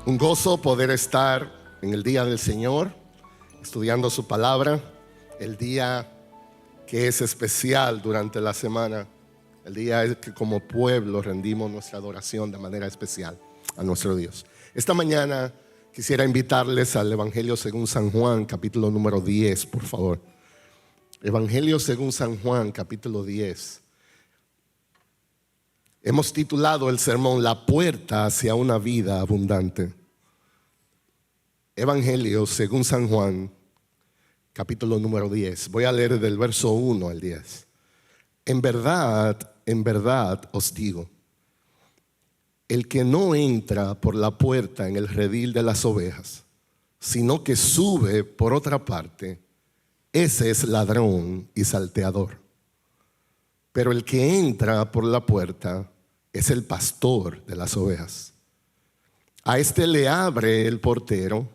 Un gozo poder estar en el día del Señor, estudiando su palabra, el día que es especial durante la semana, el día en que como pueblo rendimos nuestra adoración de manera especial a nuestro Dios. Esta mañana quisiera invitarles al Evangelio según San Juan, capítulo número 10, por favor. Evangelio según San Juan, capítulo 10. Hemos titulado el sermón La puerta hacia una vida abundante. Evangelio según San Juan, capítulo número 10. Voy a leer del verso 1 al 10. En verdad os digo, el que no entra por la puerta en el redil de las ovejas, sino que sube por otra parte, ese es ladrón y salteador. Pero el que entra por la puerta es el pastor de las ovejas. A este le abre el portero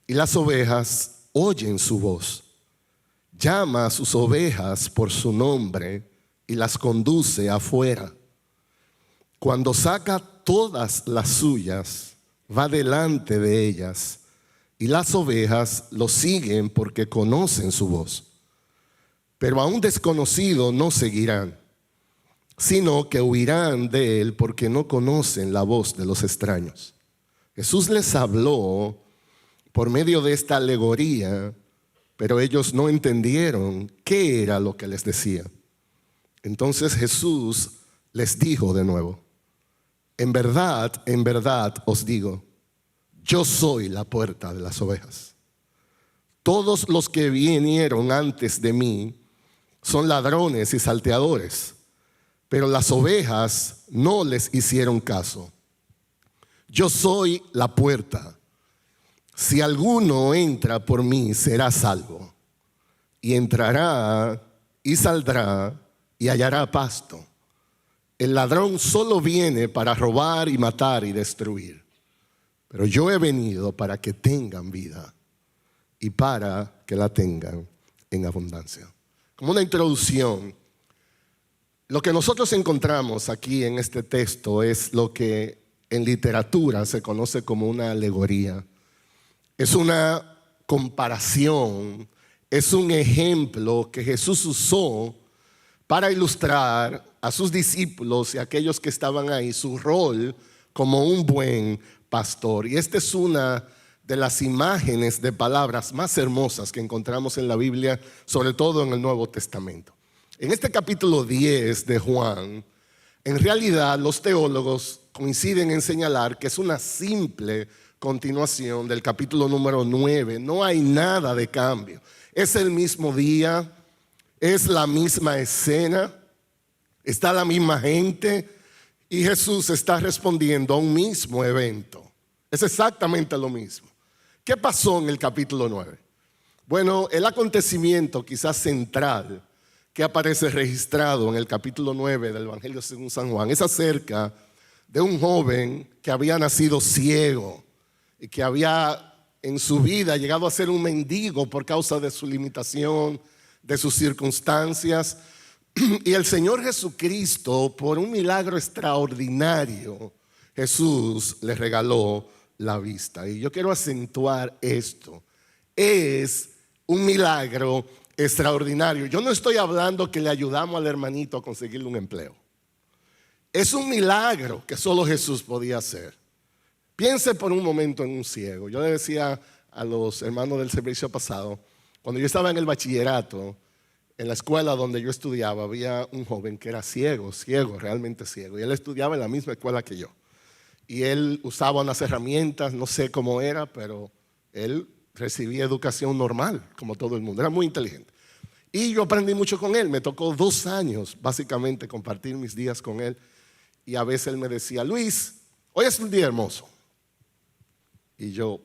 y las ovejas oyen su voz. Llama a sus ovejas por su nombre y las conduce afuera. Cuando saca todas las suyas, va delante de ellas y las ovejas lo siguen porque conocen su voz. Pero a un desconocido no seguirán, sino que huirán de él porque no conocen la voz de los extraños. Jesús les habló por medio de esta alegoría, pero ellos no entendieron qué era lo que les decía. Entonces Jesús les dijo de nuevo, en verdad os digo, yo soy la puerta de las ovejas. Todos los que vinieron antes de mí son ladrones y salteadores, pero las ovejas no les hicieron caso. Yo soy la puerta. Si alguno entra por mí, será salvo, y entrará y saldrá y hallará pasto. El ladrón solo viene para robar y matar y destruir, pero yo he venido para que tengan vida y para que la tengan en abundancia. Como una introducción, lo que nosotros encontramos aquí en este texto es lo que en literatura se conoce como una alegoría. Es una comparación, es un ejemplo que Jesús usó para ilustrar a sus discípulos y a aquellos que estaban ahí su rol como un buen pastor. Y esta es una de las imágenes de palabras más hermosas que encontramos en la Biblia, sobre todo en el Nuevo Testamento. En este capítulo 10 de Juan, en realidad los teólogos coinciden en señalar que es una simple continuación del capítulo número 9. No hay nada de cambio. Es el mismo día, es la misma escena, está la misma gente y Jesús está respondiendo a un mismo evento. Es exactamente lo mismo. ¿Qué pasó en el capítulo 9? Bueno, el acontecimiento quizás central que aparece registrado en el capítulo 9 del Evangelio según San Juan es acerca de un joven que había nacido ciego y que había en su vida llegado a ser un mendigo por causa de su limitación, de sus circunstancias. Y el Señor Jesucristo, por un milagro extraordinario, Jesús le regaló la vista. Y yo quiero acentuar esto. Es un milagro extraordinario. Yo no estoy hablando que le ayudamos al hermanito a conseguirle un empleo. Es un milagro que solo Jesús podía hacer. Piense por un momento en un ciego. Yo le decía a los hermanos del servicio pasado, cuando yo estaba en el bachillerato, en la escuela donde yo estudiaba, había un joven que era ciego, realmente ciego. Y él estudiaba en la misma escuela que yo. Y él usaba unas herramientas, no sé cómo era, pero él recibía educación normal, como todo el mundo. Era muy inteligente. Y yo aprendí mucho con él. Me tocó 2 años, básicamente, compartir mis días con él. Y a veces él me decía, Luis, hoy es un día hermoso. Y yo,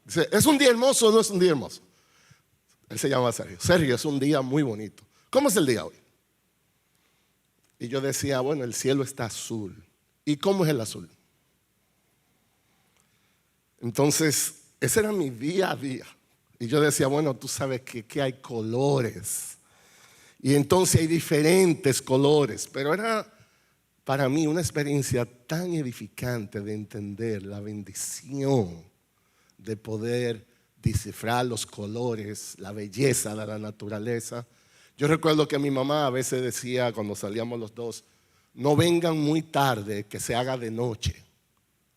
dice, ¿es un día hermoso o no es un día hermoso? Él se llama Sergio. Sergio, es un día muy bonito. ¿Cómo es el día hoy? Y yo decía, bueno, el cielo está azul. ¿Y cómo es el azul? Entonces, ese era mi día a día. Y yo decía, bueno, tú sabes que hay colores. Y entonces hay diferentes colores. Pero era para mí una experiencia tan edificante de entender la bendición de poder descifrar los colores, la belleza de la naturaleza. Yo recuerdo que mi mamá a veces decía cuando salíamos los dos, no vengan muy tarde, que se haga de noche.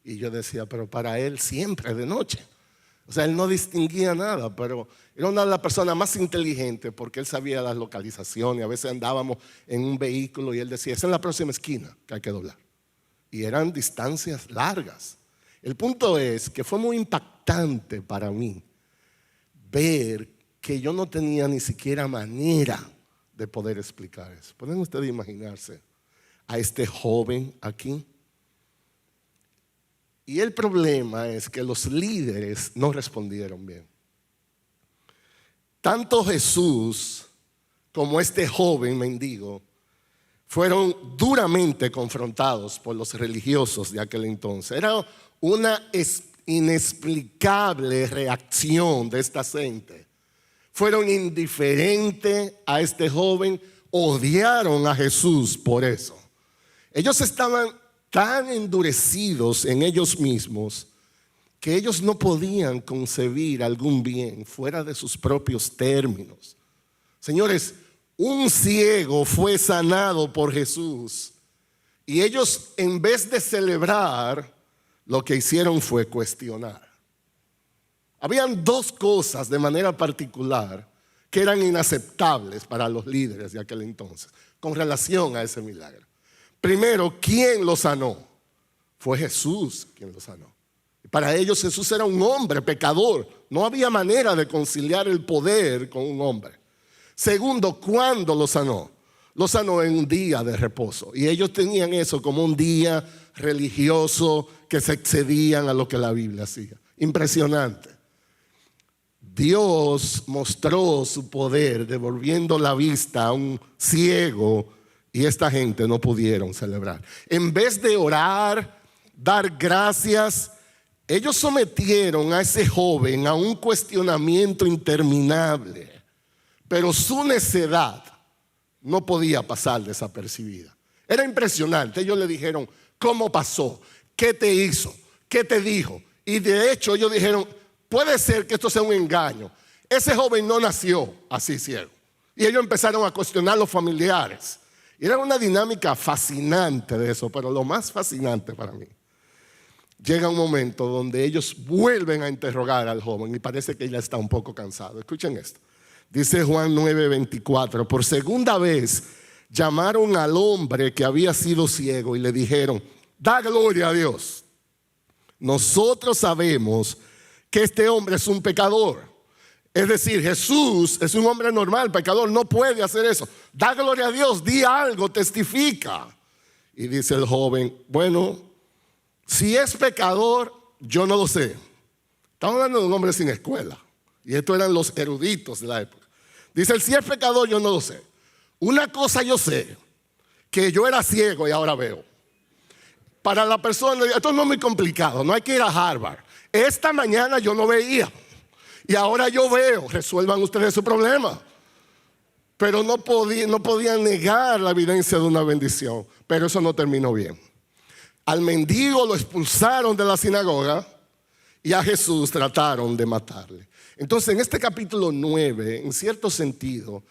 Y yo decía, pero para él siempre es de noche. O sea, él no distinguía nada, pero era una de las personas más inteligentes porque él sabía las localizaciones. A veces andábamos en un vehículo y él decía, esa es la próxima esquina que hay que doblar. Y eran distancias largas. El punto es que fue muy impactante para mí ver que yo no tenía ni siquiera manera de poder explicar eso. ¿Pueden ustedes imaginarse a este joven aquí? Y el problema es que los líderes no respondieron bien. Tanto Jesús como este joven mendigo fueron duramente confrontados por los religiosos de aquel entonces. Era una inexplicable reacción de esta gente. Fueron indiferentes a este joven, odiaron a Jesús por eso. Ellos estaban tan endurecidos en ellos mismos que ellos no podían concebir algún bien fuera de sus propios términos. Señores, un ciego fue sanado por Jesús y ellos, en vez de celebrar, lo que hicieron fue cuestionar. Habían dos cosas de manera particular que eran inaceptables para los líderes de aquel entonces con relación a ese milagro. Primero, ¿quién lo sanó? Fue Jesús quien lo sanó. Para ellos Jesús era un hombre pecador. No había manera de conciliar el poder con un hombre. Segundo, ¿cuándo lo sanó? Lo sanó en un día de reposo. Y ellos tenían eso como un día religioso que se excedían a lo que la Biblia hacía. Impresionante. Dios mostró su poder devolviendo la vista a un ciego. Y esta gente no pudieron celebrar. En vez de orar, dar gracias, ellos sometieron a ese joven a un cuestionamiento interminable. Pero su necedad no podía pasar desapercibida. Era impresionante. Ellos le dijeron, ¿cómo pasó? ¿Qué te hizo? ¿Qué te dijo? Y de hecho ellos dijeron, puede ser que esto sea un engaño. Ese joven no nació así ciego. Y ellos empezaron a cuestionar a los familiares. Era una dinámica fascinante de eso, pero lo más fascinante para mí, llega un momento donde ellos vuelven a interrogar al joven y parece que ya está un poco cansado. Escuchen esto. Dice Juan 9:24, por segunda vez llamaron al hombre que había sido ciego y le dijeron, da gloria a Dios. Nosotros sabemos que este hombre es un pecador. Es decir, Jesús es un hombre normal, pecador, no puede hacer eso. Da gloria a Dios, di algo, testifica. Y dice el joven, bueno, si es pecador, yo no lo sé. Estamos hablando de un hombre sin escuela. Y estos eran los eruditos de la época. Dice, si es pecador, yo no lo sé. Una cosa yo sé, que yo era ciego y ahora veo. Para la persona, esto no es muy complicado, no hay que ir a Harvard. Esta mañana yo no veía. Y ahora yo veo, resuelvan ustedes su problema. Pero no podían negar la evidencia de una bendición. Pero eso no terminó bien. Al mendigo lo expulsaron de la sinagoga y a Jesús trataron de matarle. Entonces, en este capítulo 9, en cierto sentido,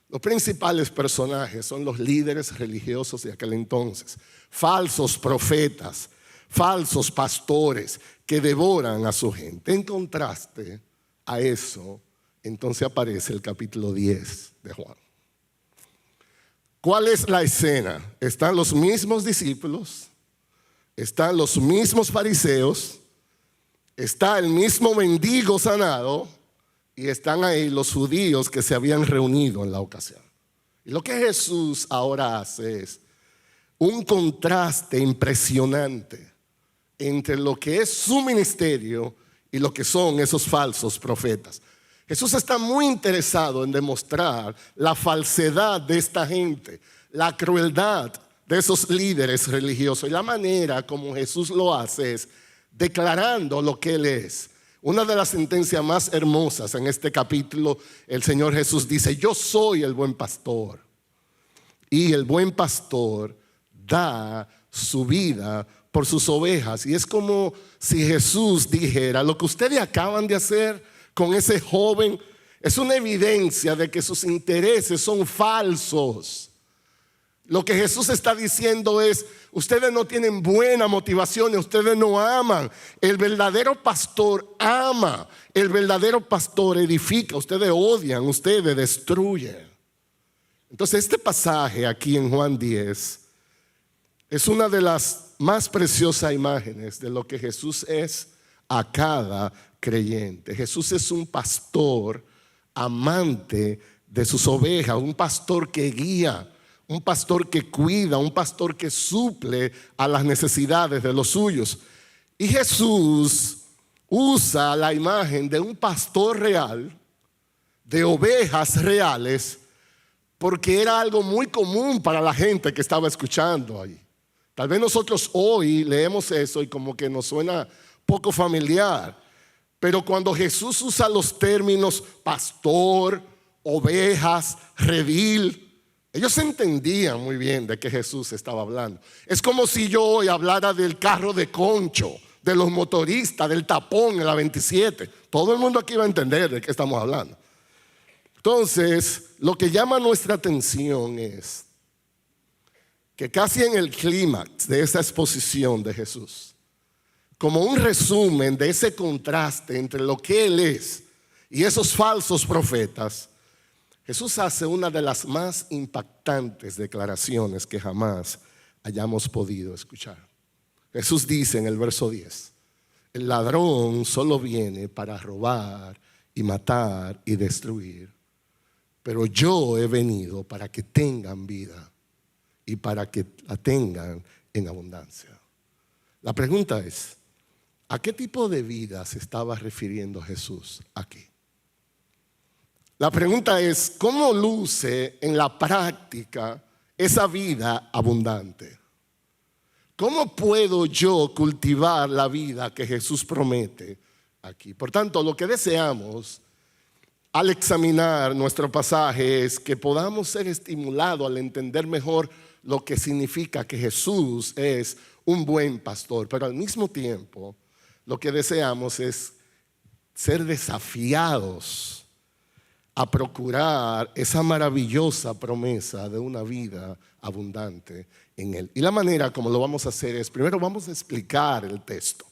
los principales personajes son los líderes religiosos de aquel entonces. Falsos profetas, falsos pastores que devoran a su gente. En contraste a eso, entonces aparece el capítulo 10 de Juan. ¿Cuál es la escena? Están los mismos discípulos, están los mismos fariseos, está el mismo mendigo sanado y están ahí los judíos que se habían reunido en la ocasión. Y lo que Jesús ahora hace es un contraste impresionante entre lo que es su ministerio y lo que son esos falsos profetas. Jesús está muy interesado en demostrar la falsedad de esta gente, la crueldad de esos líderes religiosos. Y la manera como Jesús lo hace es declarando lo que Él es. Una de las sentencias más hermosas en este capítulo, el Señor Jesús dice, yo soy el buen pastor. Y el buen pastor da su vida por sus ovejas. Y es como si Jesús dijera: lo que ustedes acaban de hacer con ese joven es una evidencia de que sus intereses son falsos. Lo que Jesús está diciendo es: ustedes no tienen buena motivación, ustedes no aman. El verdadero pastor ama, el verdadero pastor edifica. Ustedes odian, ustedes destruyen. Entonces este pasaje aquí en Juan 10 es una de las más preciosas imágenes de lo que Jesús es a cada creyente. Jesús es un pastor amante de sus ovejas, un pastor que guía, un pastor que cuida, un pastor que suple a las necesidades de los suyos. Y Jesús usa la imagen de un pastor real, de ovejas reales, porque era algo muy común para la gente que estaba escuchando ahí. Tal vez nosotros hoy leemos eso y como que nos suena poco familiar, pero cuando Jesús usa los términos pastor, ovejas, redil, ellos entendían muy bien de qué Jesús estaba hablando. Es como si yo hoy hablara del carro de concho, de los motoristas, del tapón en la 27. Todo el mundo aquí va a entender de qué estamos hablando. Entonces, lo que llama nuestra atención es que casi en el clímax de esa exposición de Jesús, como un resumen de ese contraste entre lo que Él es y esos falsos profetas, Jesús hace una de las más impactantes declaraciones que jamás hayamos podido escuchar. Jesús dice en el verso 10: el ladrón solo viene para robar y matar y destruir, pero yo he venido para que tengan vida y para que la tengan en abundancia. La pregunta es: ¿a qué tipo de vida se estaba refiriendo Jesús aquí? La pregunta es: ¿cómo luce en la práctica esa vida abundante? ¿Cómo puedo yo cultivar la vida que Jesús promete aquí? Por tanto, lo que deseamos al examinar nuestro pasaje es que podamos ser estimulados al entender mejor lo que significa que Jesús es un buen pastor, pero al mismo tiempo lo que deseamos es ser desafiados a procurar esa maravillosa promesa de una vida abundante en Él. Y la manera como lo vamos a hacer es: primero vamos a explicar el texto.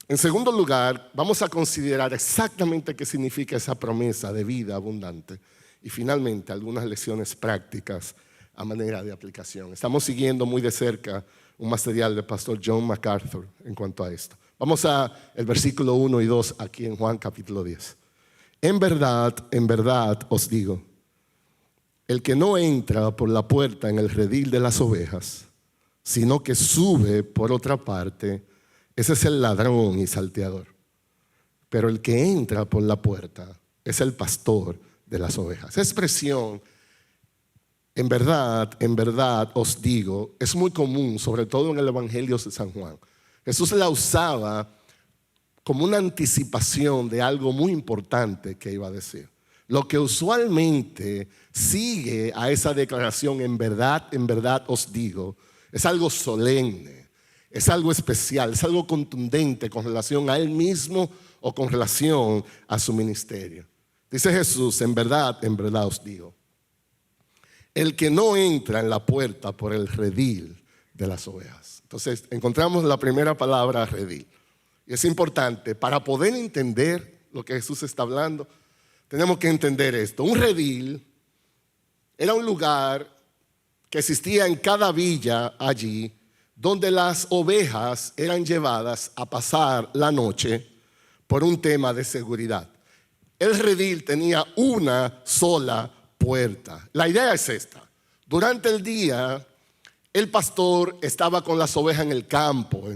En segundo lugar, vamos a considerar exactamente qué significa esa promesa de vida abundante. Y finalmente, algunas lecciones prácticas a manera de aplicación. Estamos siguiendo muy de cerca un material del pastor John MacArthur en cuanto a esto. Vamos a el versículo 1 y 2 aquí en Juan capítulo 10. En verdad os digo, el que no entra por la puerta en el redil de las ovejas, sino que sube por otra parte, ese es el ladrón y salteador. Pero el que entra por la puerta es el pastor de las ovejas. Esa expresión, en verdad os digo, es muy común, sobre todo en el Evangelio de San Juan. Jesús la usaba como una anticipación de algo muy importante que iba a decir. Lo que usualmente sigue a esa declaración, en verdad os digo, es algo solemne, es algo especial, es algo contundente con relación a Él mismo o con relación a su ministerio. Dice Jesús: en verdad os digo, el que no entra en la puerta por el redil de las ovejas. Entonces encontramos la primera palabra, redil. Y es importante, para poder entender lo que Jesús está hablando, tenemos que entender esto. Un redil era un lugar que existía en cada villa allí, donde las ovejas eran llevadas a pasar la noche por un tema de seguridad. El redil tenía una sola puerta. La idea es esta: durante el día, el pastor estaba con las ovejas en el campo,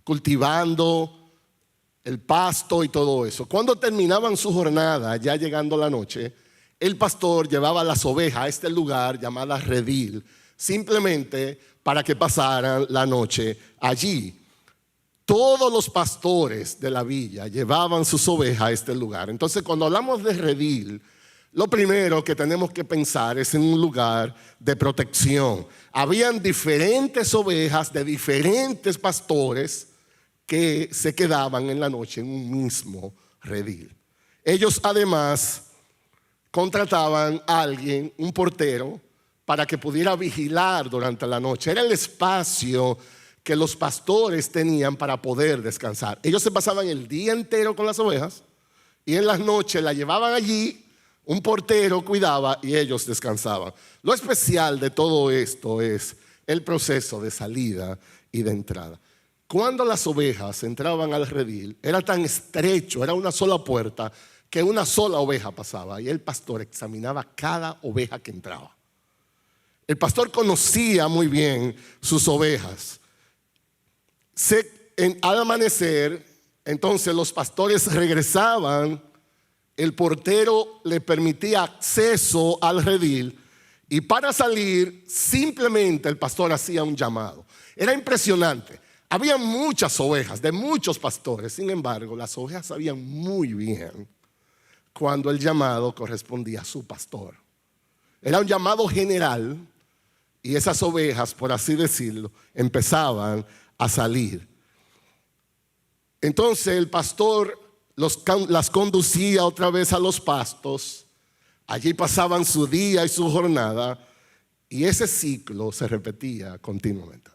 cultivando el pasto y todo eso. Cuando terminaban su jornada, ya llegando la noche, el pastor llevaba las ovejas a este lugar llamado redil, simplemente para que pasaran la noche allí. Todos los pastores de la villa llevaban sus ovejas a este lugar. Entonces, cuando hablamos de redil, Lo primero que tenemos que pensar es en un lugar de protección. Habían diferentes ovejas de diferentes pastores que se quedaban en la noche en un mismo redil. Ellos además contrataban a alguien, un portero, para que pudiera vigilar durante la noche. Era el espacio que los pastores tenían para poder descansar. Ellos se pasaban el día entero con las ovejas y en las noches la llevaban allí, un portero cuidaba y ellos descansaban. Lo especial de todo esto es el proceso de salida y de entrada. Cuando las ovejas entraban al redil, era tan estrecho, era una sola puerta, que una sola oveja pasaba y el pastor examinaba cada oveja que entraba. El pastor conocía muy bien sus ovejas. Al amanecer, entonces los pastores regresaban, el portero le permitía acceso al redil y para salir simplemente el pastor hacía un llamado. Era impresionante. Había muchas ovejas de muchos pastores, sin embargo, las ovejas sabían muy bien cuando el llamado correspondía a su pastor. Era un llamado general y esas ovejas, por así decirlo, empezaban a salir. Entonces el pastor las conducía otra vez a los pastos. Allí pasaban su día y su jornada y ese ciclo se repetía continuamente.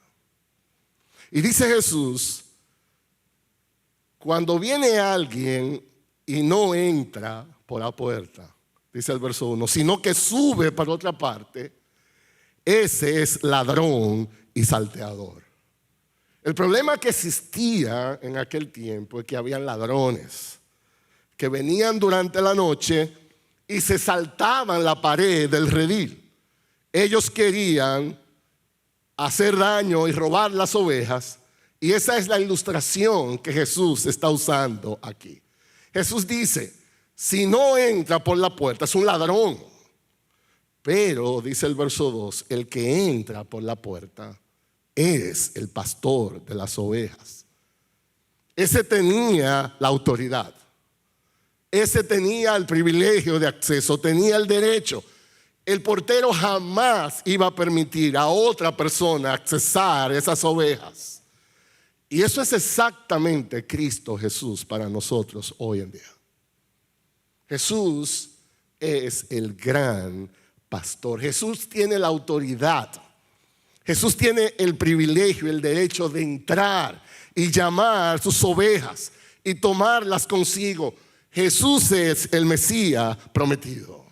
Y dice Jesús, cuando viene alguien y no entra por la puerta, dice el verso 1, sino que sube por otra parte, ese es ladrón y salteador. El problema que existía en aquel tiempo es que había ladrones que venían durante la noche y se saltaban la pared del redil. Ellos querían hacer daño y robar las ovejas, y esa es la ilustración que Jesús está usando aquí. Jesús dice, si no entra por la puerta es un ladrón, pero dice el verso 2, el que entra por la puerta es el pastor de las ovejas. Ese tenía la autoridad, ese tenía el privilegio de acceso, tenía el derecho. El portero jamás iba a permitir a otra persona accesar esas ovejas. Y eso es exactamente Cristo Jesús para nosotros hoy en día. Jesús es el gran pastor. Jesús tiene la autoridad. Jesús tiene el privilegio, el derecho de entrar y llamar sus ovejas y tomarlas consigo. Jesús es el Mesías prometido.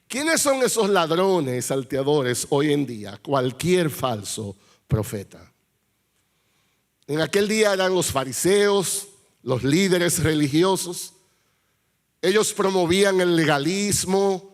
¿Quiénes son esos ladrones, salteadores hoy en día? Cualquier falso profeta. En aquel día eran los fariseos, los líderes religiosos. Ellos promovían el legalismo,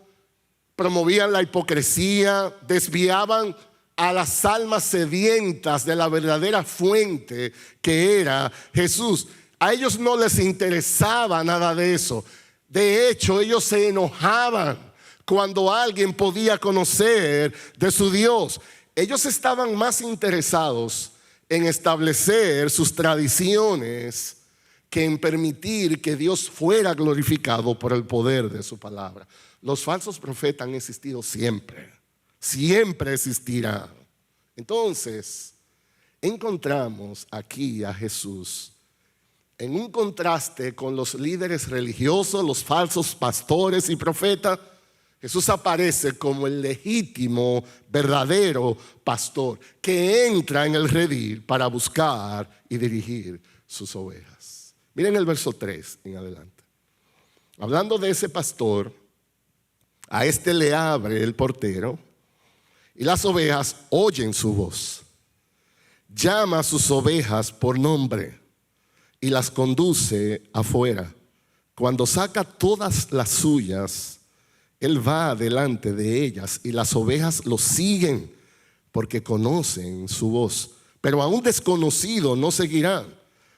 promovían la hipocresía, desviaban a las almas sedientas de la verdadera fuente que era Jesús. A ellos no les interesaba nada de eso. De hecho, ellos se enojaban cuando alguien podía conocer de su Dios. Ellos estaban más interesados en establecer sus tradiciones que en permitir que Dios fuera glorificado por el poder de su palabra. Los falsos profetas han existido siempre, siempre existirán. Entonces, encontramos aquí a Jesús en un contraste con los líderes religiosos, los falsos pastores y profetas. Jesús aparece como el legítimo, verdadero pastor que entra en el redil para buscar y dirigir sus ovejas. Miren el verso 3 en adelante. Hablando de ese pastor, a este le abre el portero y las ovejas oyen su voz. Llama a sus ovejas por nombre y las conduce afuera. Cuando saca todas las suyas, Él va delante de ellas y las ovejas lo siguen porque conocen su voz. Pero a un desconocido no seguirán,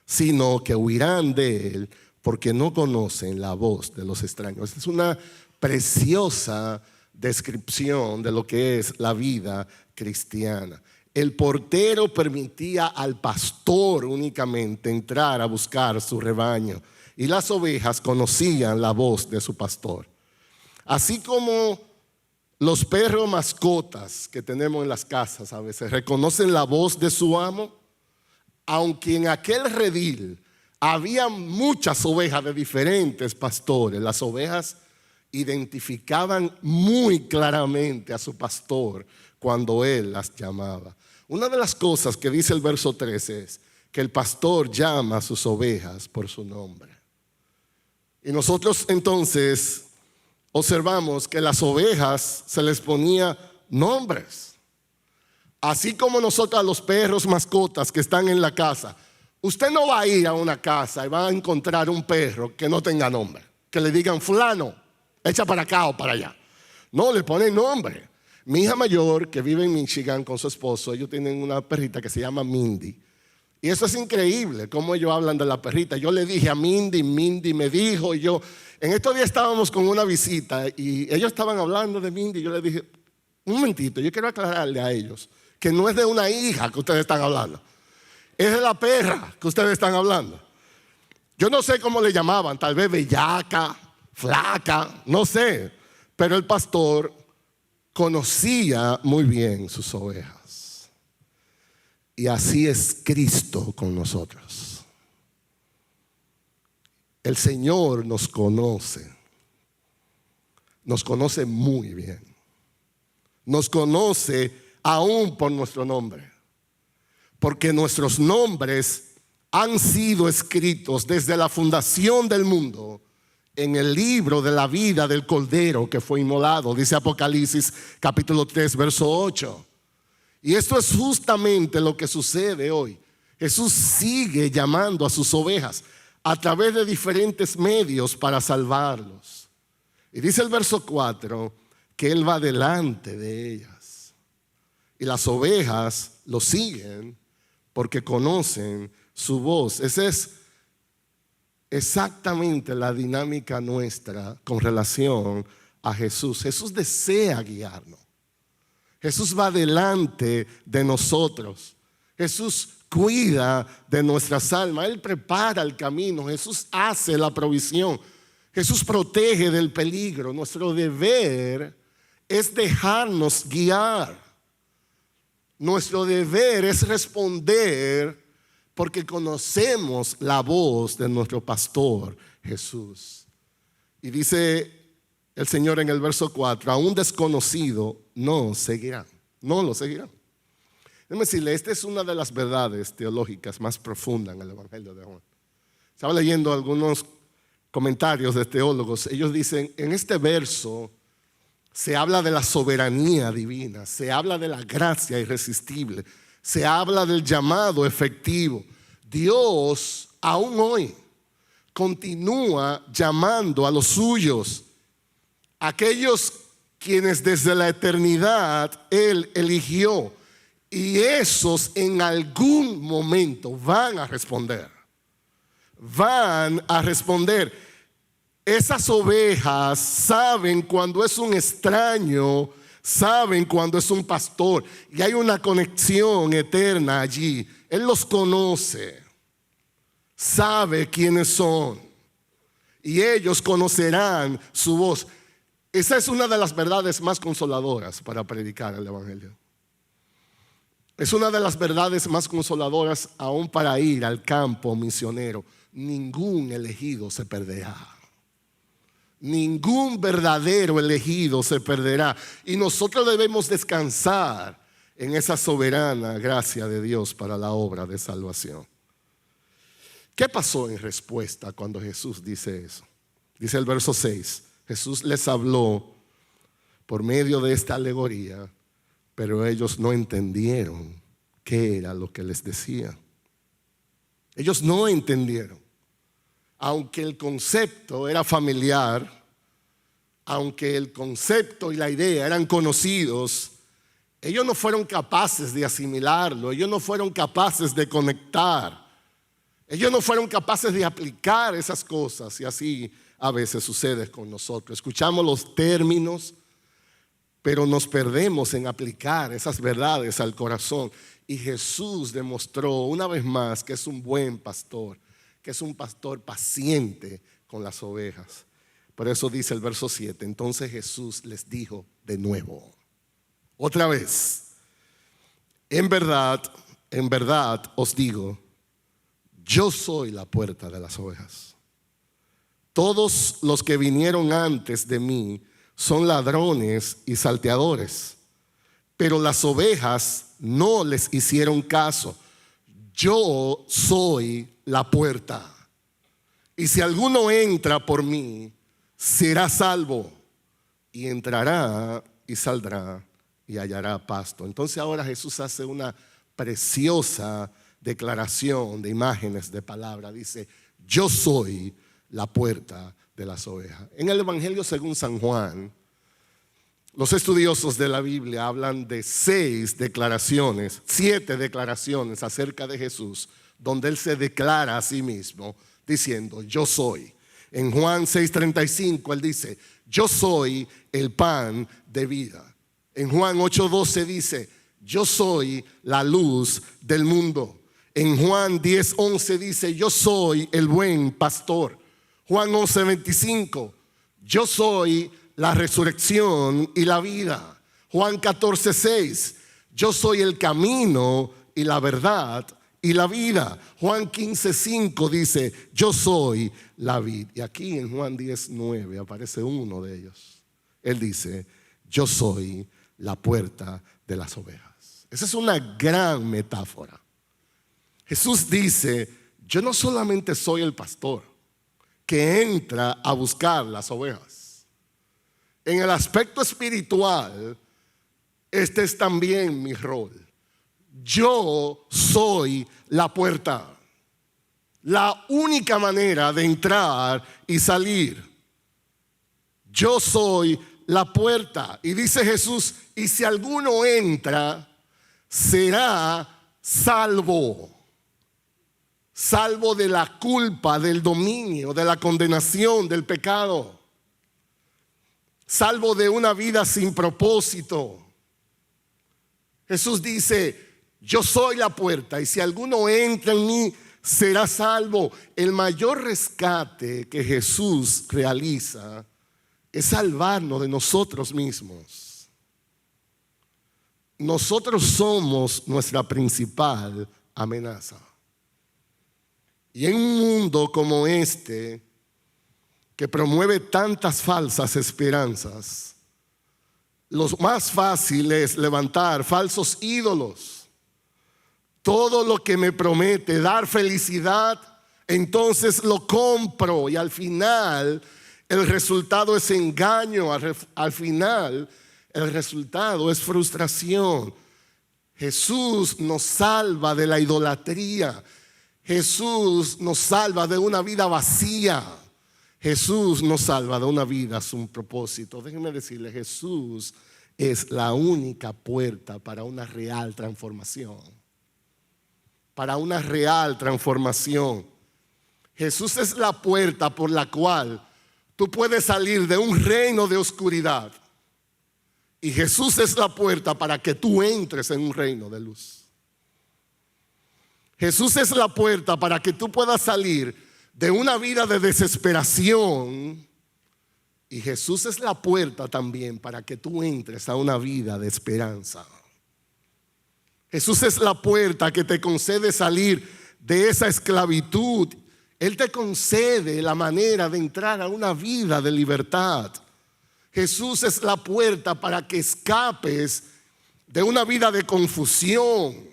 sino que huirán de él porque no conocen la voz de los extraños. Es una preciosa descripción de lo que es la vida cristiana. El portero permitía al pastor únicamente entrar a buscar su rebaño y las ovejas conocían la voz de su pastor. Así como los perros mascotas que tenemos en las casas a veces reconocen la voz de su amo, aunque en aquel redil había muchas ovejas de diferentes pastores, las ovejas identificaban muy claramente a su pastor cuando él las llamaba. Una de las cosas que dice el verso 13 es que el pastor llama a sus ovejas por su nombre. Y nosotros entonces observamos que las ovejas se les ponía nombres. Así como nosotros a los perros mascotas que están en la casa, usted no va a ir a una casa y va a encontrar un perro que no tenga nombre, que le digan fulano, echa para acá o para allá. No, le ponen nombre. Mi hija mayor, que vive en Michigan con su esposo, ellos tienen una perrita que se llama Mindy. Y eso es increíble, cómo ellos hablan de la perrita. Yo le dije a Mindy, Mindy me dijo, y yo, en estos días estábamos con una visita y ellos estaban hablando de Mindy. Yo le dije, un momentito, yo quiero aclararle a ellos que no es de una hija que ustedes están hablando, es de la perra que ustedes están hablando. Yo no sé cómo le llamaban, tal vez bellaca, flaca, no sé, pero el pastor conocía muy bien sus ovejas. Y así es Cristo con nosotros. El Señor nos conoce muy bien. Nos conoce aún por nuestro nombre, porque nuestros nombres han sido escritos desde la fundación del mundo en el libro de la vida del Cordero que fue inmolado, dice Apocalipsis capítulo 3 verso 8. Y esto es justamente lo que sucede hoy. Jesús sigue llamando a sus ovejas a través de diferentes medios para salvarlos. Y dice el verso 4 que Él va delante de ellas. Y las ovejas lo siguen porque conocen su voz. Esa es exactamente la dinámica nuestra con relación a Jesús. Jesús desea guiarnos. Jesús va delante de nosotros. Jesús cuida de nuestras almas. Él prepara el camino. Jesús hace la provisión. Jesús protege del peligro. Nuestro deber es dejarnos guiar. Nuestro deber es responder porque conocemos la voz de nuestro pastor Jesús. Y dice el Señor en el verso 4, a un desconocido no seguirán, no lo seguirán. Déjeme decirle, esta es una de las verdades teológicas más profundas en el Evangelio de Juan. Estaba leyendo algunos comentarios de teólogos. Ellos dicen, en este verso se habla de la soberanía divina, se habla de la gracia irresistible, se habla del llamado efectivo. Dios aún hoy continúa llamando a los suyos, aquellos quienes desde la eternidad Él eligió, y esos en algún momento van a responder. Van a responder. Esas ovejas saben cuando es un extraño, saben cuando es un pastor, y hay una conexión eterna allí. Él los conoce, sabe quiénes son, y ellos conocerán su voz. Esa es una de las verdades más consoladoras para predicar el Evangelio. Es una de las verdades más consoladoras aún para ir al campo misionero. Ningún elegido se perderá. Ningún verdadero elegido se perderá. Y nosotros debemos descansar en esa soberana gracia de Dios para la obra de salvación. ¿Qué pasó en respuesta cuando Jesús dice eso? Dice el verso 6. Jesús les habló por medio de esta alegoría, pero ellos no entendieron qué era lo que les decía. Ellos no entendieron. Aunque el concepto era familiar, aunque el concepto y la idea eran conocidos, ellos no fueron capaces de asimilarlo, ellos no fueron capaces de conectar, ellos no fueron capaces de aplicar esas cosas, y así a veces sucede con nosotros. Escuchamos los términos, pero nos perdemos en aplicar esas verdades al corazón. Y Jesús demostró una vez más que es un buen pastor, que es un pastor paciente con las ovejas. Por eso dice el verso 7, entonces Jesús les dijo de nuevo, otra vez, en verdad os digo, yo soy la puerta de las ovejas. Todos los que vinieron antes de mí son ladrones y salteadores, pero las ovejas no les hicieron caso. Yo soy la puerta, y si alguno entra por mí, será salvo, y entrará y saldrá y hallará pasto. Entonces ahora Jesús hace una preciosa declaración de imágenes, de palabra. Dice, yo soy la puerta de las ovejas. En el Evangelio según San Juan, los estudiosos de la Biblia hablan de 7 declaraciones acerca de Jesús, donde Él se declara a sí mismo diciendo, yo soy. En Juan 6:35 Él dice, yo soy el pan de vida. En Juan 8:12 dice, yo soy la luz del mundo. En Juan 10:11 dice, yo soy el buen pastor. Juan 11:25, yo soy la resurrección y la vida. Juan 14:6, yo soy el camino y la verdad y la vida. Juan 15:5 dice, yo soy la vid. Y aquí en Juan 10:9 aparece uno de ellos. Él dice, yo soy la puerta de las ovejas. Esa es una gran metáfora. Jesús dice, yo no solamente soy el pastor que entra a buscar las ovejas. En el aspecto espiritual, este es también mi rol. Yo soy la puerta, la única manera de entrar y salir. Yo soy la puerta. Y dice Jesús, y si alguno entra, será salvo. Salvo de la culpa, del dominio, de la condenación, del pecado. Salvo de una vida sin propósito. Jesús dice, yo soy la puerta y si alguno entra en mí será salvo. El mayor rescate que Jesús realiza es salvarnos de nosotros mismos. Nosotros somos nuestra principal amenaza. Y en un mundo como este, que promueve tantas falsas esperanzas, lo más fácil es levantar falsos ídolos. Todo lo que me promete dar felicidad, entonces lo compro y al final el resultado es engaño, al final el resultado es frustración. Jesús nos salva de la idolatría. Jesús nos salva de una vida vacía. Jesús nos salva de una vida sin propósito. Déjenme decirle, Jesús es la única puerta para una real transformación. Para una real transformación. Jesús es la puerta por la cual tú puedes salir de un reino de oscuridad. Y Jesús es la puerta para que tú entres en un reino de luz. Jesús es la puerta para que tú puedas salir de una vida de desesperación. Y Jesús es la puerta también para que tú entres a una vida de esperanza. Jesús es la puerta que te concede salir de esa esclavitud. Él te concede la manera de entrar a una vida de libertad. Jesús es la puerta para que escapes de una vida de confusión.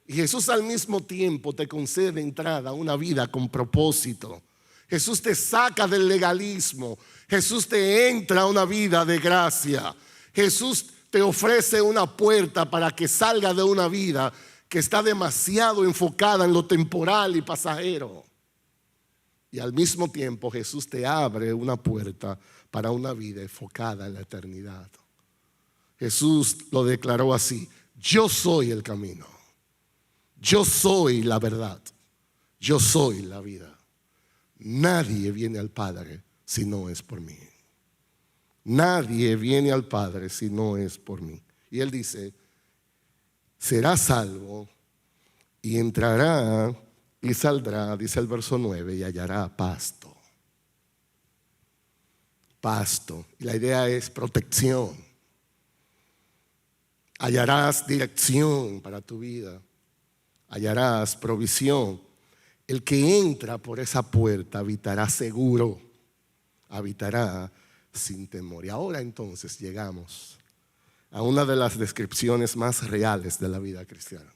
Y Jesús al mismo tiempo te concede entrada a una vida con propósito. Jesús te saca del legalismo. Jesús te entra a una vida de gracia. Jesús te ofrece una puerta para que salga de una vida que está demasiado enfocada en lo temporal y pasajero. Y al mismo tiempo Jesús te abre una puerta para una vida enfocada en la eternidad. Jesús lo declaró así: yo soy el camino, yo soy la verdad, yo soy la vida. Nadie viene al Padre si no es por mí. Nadie viene al Padre si no es por mí. Y Él dice: será salvo y entrará y saldrá, dice el verso 9, y hallará pasto. pasto. Y la idea es protección. Hallarás dirección para tu vida. Hallarás provisión. El que entra por esa puerta habitará seguro. Habitará sin temor. Y ahora entonces llegamos a una de las descripciones más reales de la vida cristiana.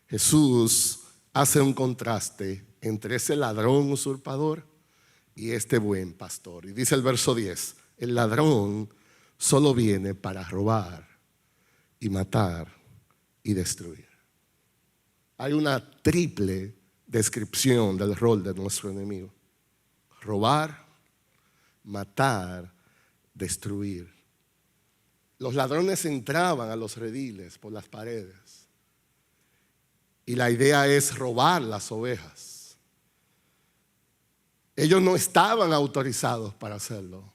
Jesús hace un contraste entre ese ladrón usurpador y este buen pastor. Y dice el verso 10, el ladrón solo viene para robar y matar y destruir. Hay una triple descripción del rol de nuestro enemigo: robar, matar, destruir. Los ladrones entraban a los rediles por las paredes y la idea es robar las ovejas. Ellos no estaban autorizados para hacerlo,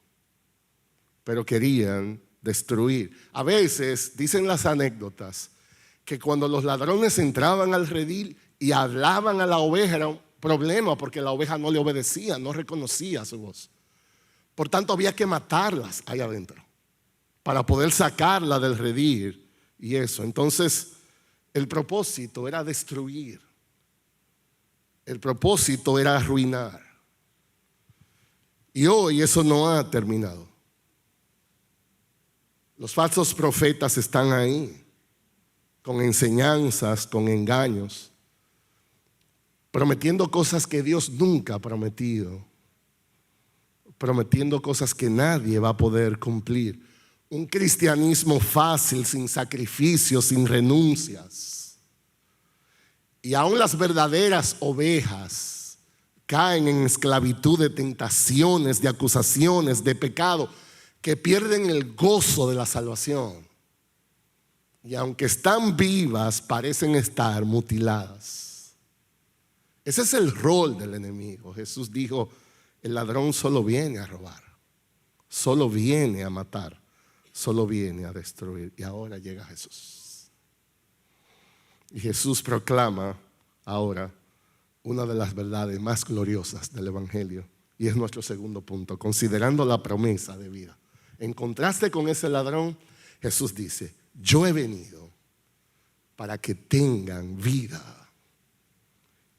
pero querían destruir. A veces dicen las anécdotas que cuando los ladrones entraban al redil y hablaban a la oveja era un problema, porque la oveja no le obedecía, no reconocía su voz. Por tanto había que matarlas ahí adentro para poder sacarla del redil y eso. Entonces el propósito era destruir, el propósito era arruinar. Y hoy eso no ha terminado. Los falsos profetas están ahí, con enseñanzas, con engaños, prometiendo cosas que Dios nunca ha prometido, prometiendo cosas que nadie va a poder cumplir. Un cristianismo fácil, sin sacrificios, sin renuncias. Y aún las verdaderas ovejas caen en esclavitud de tentaciones, de acusaciones, de pecado, que pierden el gozo de la salvación. Y aunque están vivas, parecen estar mutiladas. Ese es el rol del enemigo. Jesús dijo, el ladrón solo viene a robar, solo viene a matar, solo viene a destruir. Y ahora llega Jesús. Y Jesús proclama ahora una de las verdades más gloriosas del Evangelio. Y es nuestro segundo punto, considerando la promesa de vida. En contraste con ese ladrón, Jesús dice, yo he venido para que tengan vida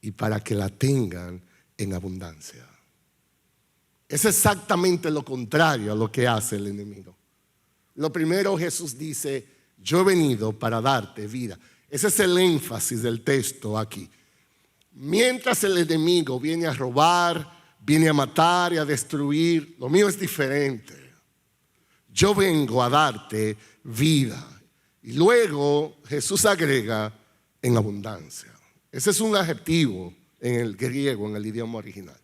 y para que la tengan en abundancia. Es exactamente lo contrario a lo que hace el enemigo. Lo primero, Jesús dice, yo he venido para darte vida. Ese es el énfasis del texto aquí. Mientras el enemigo viene a robar, viene a matar y a destruir, lo mío es diferente. Yo vengo a darte vida. Y luego Jesús agrega en abundancia. Ese es un adjetivo en el griego, en el idioma original.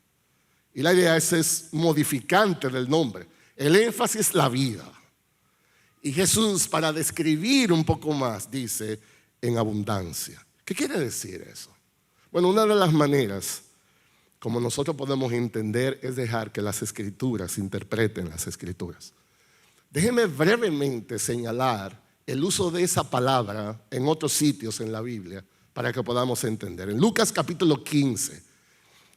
Y la idea es modificante del nombre. El énfasis es la vida. Y Jesús, para describir un poco más, dice en abundancia. ¿Qué quiere decir eso? Bueno, una de las maneras como nosotros podemos entender es dejar que las Escrituras interpreten las Escrituras. Déjeme brevemente señalar el uso de esa palabra en otros sitios en la Biblia para que podamos entender. En Lucas capítulo 15,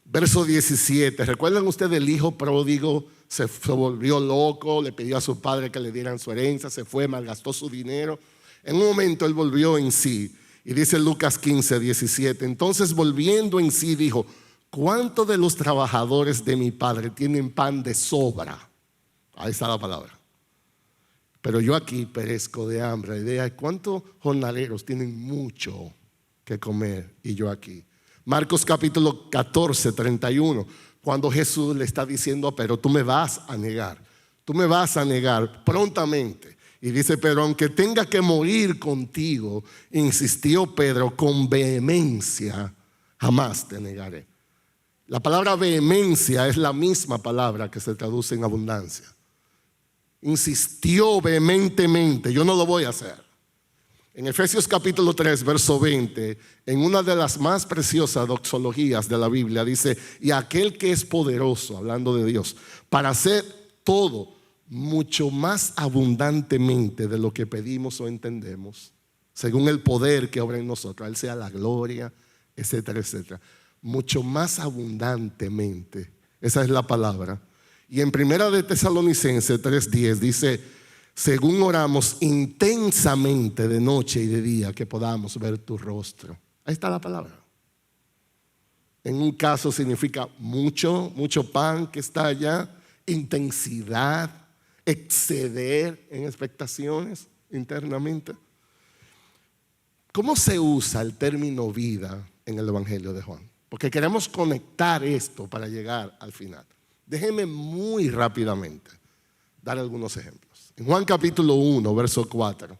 verso 17, ¿recuerdan ustedes el hijo pródigo? Se volvió loco, le pidió a su padre que le dieran su herencia, se fue, malgastó su dinero. En un momento él volvió en sí y dice Lucas 15, 17, entonces volviendo en sí dijo, ¿cuántos de los trabajadores de mi padre tienen pan de sobra? Ahí está la palabra. Pero yo aquí perezco de hambre. La idea es cuántos jornaleros tienen mucho que comer y yo aquí. Marcos capítulo 14, 31, cuando Jesús le está diciendo, pero tú me vas a negar prontamente. Y dice, pero aunque tenga que morir contigo, insistió Pedro con vehemencia, jamás te negaré. La palabra vehemencia es la misma palabra que se traduce en abundancia. Insistió vehementemente, yo no lo voy a hacer. En Efesios capítulo 3, verso 20, en una de las más preciosas doxologías de la Biblia, dice, y aquel que es poderoso, hablando de Dios, para hacer todo mucho más abundantemente de lo que pedimos o entendemos, según el poder que obra en nosotros, a Él sea la gloria, etcétera, etcétera. Mucho más abundantemente, esa es la palabra. Y en Primera de Tesalonicenses 3:10 dice, según oramos intensamente de noche y de día, que podamos ver tu rostro. Ahí está la palabra. En un caso significa mucho, mucho pan que está allá, intensidad, exceder en expectaciones internamente. ¿Cómo se usa el término vida en el Evangelio de Juan? Porque queremos conectar esto para llegar al final. Déjenme muy rápidamente dar algunos ejemplos. En Juan capítulo 1, verso 4,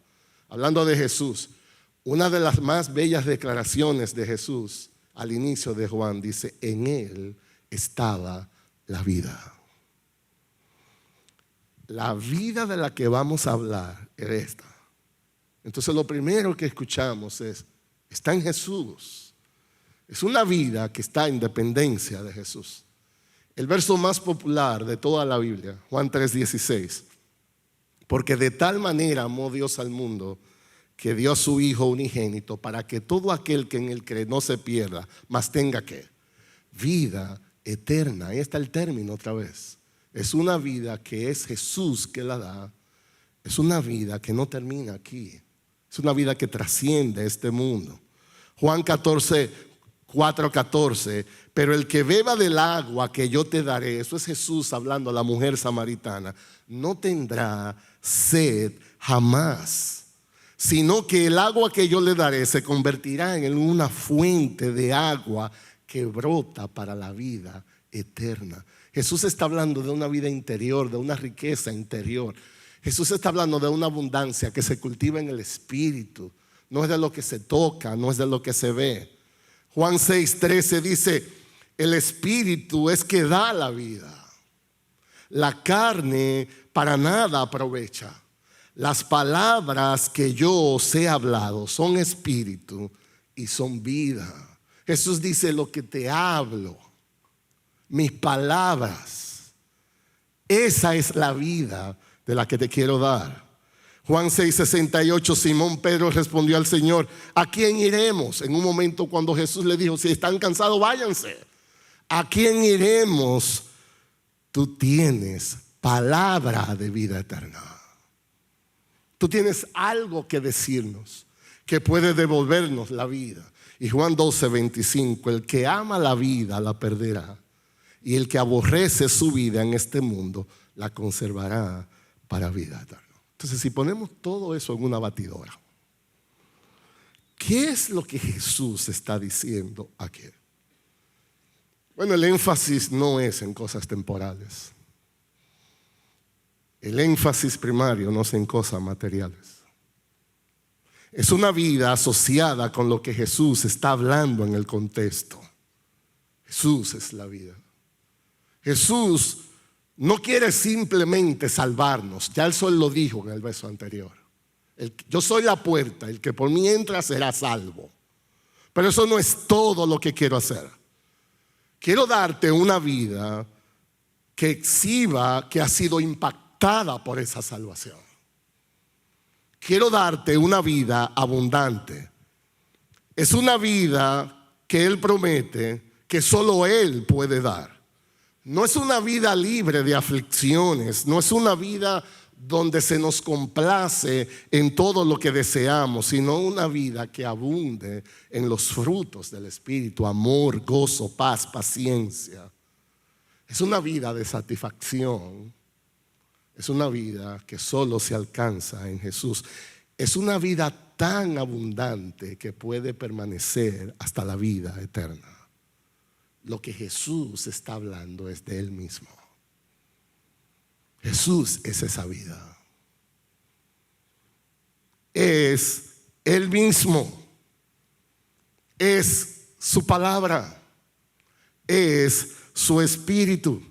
hablando de Jesús, una de las más bellas declaraciones de Jesús al inicio de Juan dice, en él estaba la vida. La vida de la que vamos a hablar es esta. Entonces lo primero que escuchamos es, está en Jesús. Es una vida que está en dependencia de Jesús. El verso más popular de toda la Biblia, Juan 3:16. Porque de tal manera amó Dios al mundo que dio a su Hijo unigénito para que todo aquel que en él cree no se pierda, mas tenga ¿qué? Vida eterna. Ahí está el término otra vez. Es una vida que es Jesús que la da. Es una vida que no termina aquí. Es una vida que trasciende este mundo. Juan 4:14, pero el que beba del agua que yo te daré, eso es Jesús hablando a la mujer samaritana, no tendrá sed jamás, sino que el agua que yo le daré se convertirá en una fuente de agua que brota para la vida eterna. Jesús está hablando de una vida interior, de una riqueza interior. Jesús está hablando de una abundancia que se cultiva en el espíritu. No es de lo que se toca, no es de lo que se ve. Juan 6:13 dice, el espíritu es que da la vida. La carne para nada aprovecha. Las palabras que yo os he hablado son espíritu y son vida. Jesús dice, lo que te hablo, mis palabras, esa es la vida de la que te quiero dar. Juan 6:68, Simón Pedro respondió al Señor, ¿a quién iremos? En un momento cuando Jesús le dijo, si están cansados, váyanse. ¿A quién iremos? Tú tienes palabra de vida eterna. Tú tienes algo que decirnos que puede devolvernos la vida. Y Juan 12:25, el que ama la vida la perderá, y el que aborrece su vida en este mundo la conservará para vida eterna. Entonces, si ponemos todo eso en una batidora, ¿qué es lo que Jesús está diciendo aquí? Bueno, el énfasis no es en cosas temporales. El énfasis primario no es en cosas materiales. Es una vida asociada con lo que Jesús está hablando en el contexto. Jesús es la vida. Jesús no quiere simplemente salvarnos. Ya el Sol lo dijo en el verso anterior. Yo soy la puerta, el que por mí entra será salvo. Pero eso no es todo lo que quiero hacer. Quiero darte una vida que exhiba que ha sido impactada por esa salvación. Quiero darte una vida abundante. Es una vida que Él promete que solo Él puede dar. No es una vida libre de aflicciones, no es una vida donde se nos complace en todo lo que deseamos, sino una vida que abunde en los frutos del Espíritu, amor, gozo, paz, paciencia. Es una vida de satisfacción, es una vida que solo se alcanza en Jesús. Es una vida tan abundante que puede permanecer hasta la vida eterna. Lo que Jesús está hablando es de Él mismo. Jesús es esa vida. Es Él mismo. Es su palabra. Es su espíritu.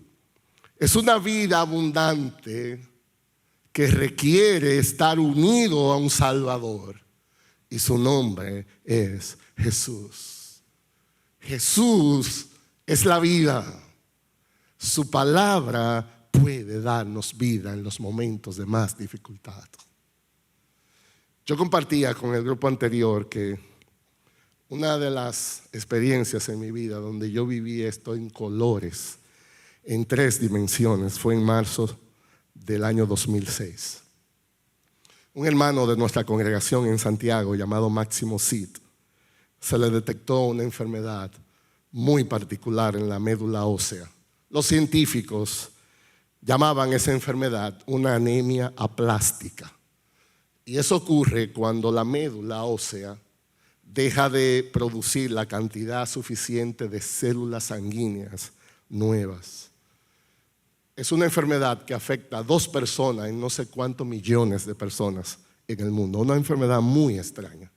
Es una vida abundante que requiere estar unido a un Salvador. Y su nombre es Jesús. Jesús es la vida. Su palabra puede darnos vida en los momentos de más dificultad. Yo compartía con el grupo anterior que una de las experiencias en mi vida donde yo viví esto en colores en 3 dimensiones. Fue en marzo del año 2006. Un hermano de nuestra congregación en Santiago, llamado Máximo Cid, se le detectó una enfermedad muy particular en la médula ósea. Los científicos llamaban esa enfermedad una anemia aplástica. Y eso ocurre cuando la médula ósea deja de producir la cantidad suficiente de células sanguíneas nuevas. Es una enfermedad que afecta a 2 personas en no sé cuántos millones de personas en el mundo. Una enfermedad muy extraña.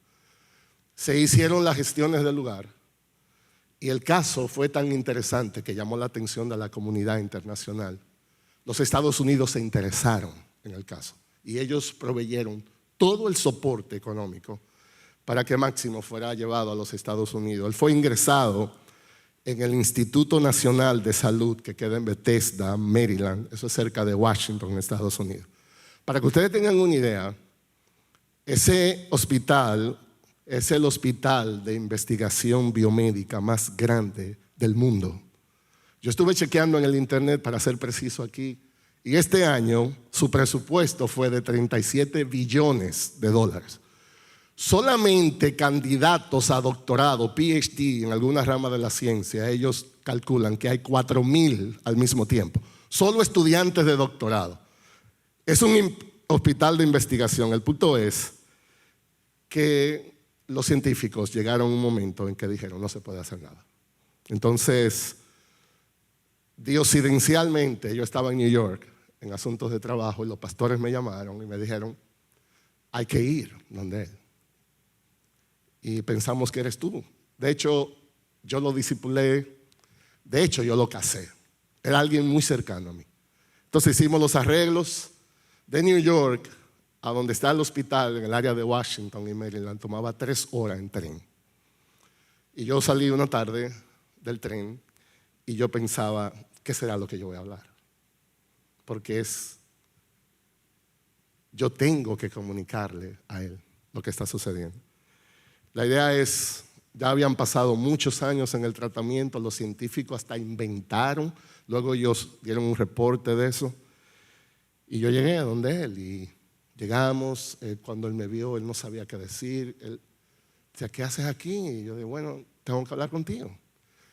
Se hicieron las gestiones del lugar y el caso fue tan interesante que llamó la atención de la comunidad internacional. Los Estados Unidos se interesaron en el caso y ellos proveyeron todo el soporte económico para que Máximo fuera llevado a los Estados Unidos. Él fue ingresado en el Instituto Nacional de Salud que queda en Bethesda, Maryland, eso es cerca de Washington, Estados Unidos. Para que ustedes tengan una idea, ese hospital es el hospital de investigación biomédica más grande del mundo. Yo estuve chequeando en el internet, para ser preciso aquí, y este año su presupuesto fue de 37 billones de dólares. Solamente candidatos a doctorado, PhD, en alguna rama de la ciencia, ellos calculan que hay 4,000 al mismo tiempo. Solo estudiantes de doctorado. Es un hospital de investigación. El punto es que los científicos llegaron a un momento en que dijeron no se puede hacer nada. Entonces, diosidencialmente, yo estaba en New York en asuntos de trabajo y los pastores me llamaron y me dijeron hay que ir donde él. Y pensamos que eres tú. De hecho, yo lo discipulé. De hecho, yo lo casé. Era alguien muy cercano a mí. Entonces hicimos los arreglos. De New York a donde está el hospital, en el área de Washington y Maryland, tomaba 3 horas en tren. Y yo salí una tarde del tren y yo pensaba, ¿qué será lo que yo voy a hablar? Porque yo tengo que comunicarle a él lo que está sucediendo. La idea es, ya habían pasado muchos años en el tratamiento, los científicos hasta inventaron, luego ellos dieron un reporte de eso, y yo llegué a donde él, y llegamos, cuando él me vio, él no sabía qué decir, él decía, ¿qué haces aquí? Y yo dije, bueno, tengo que hablar contigo,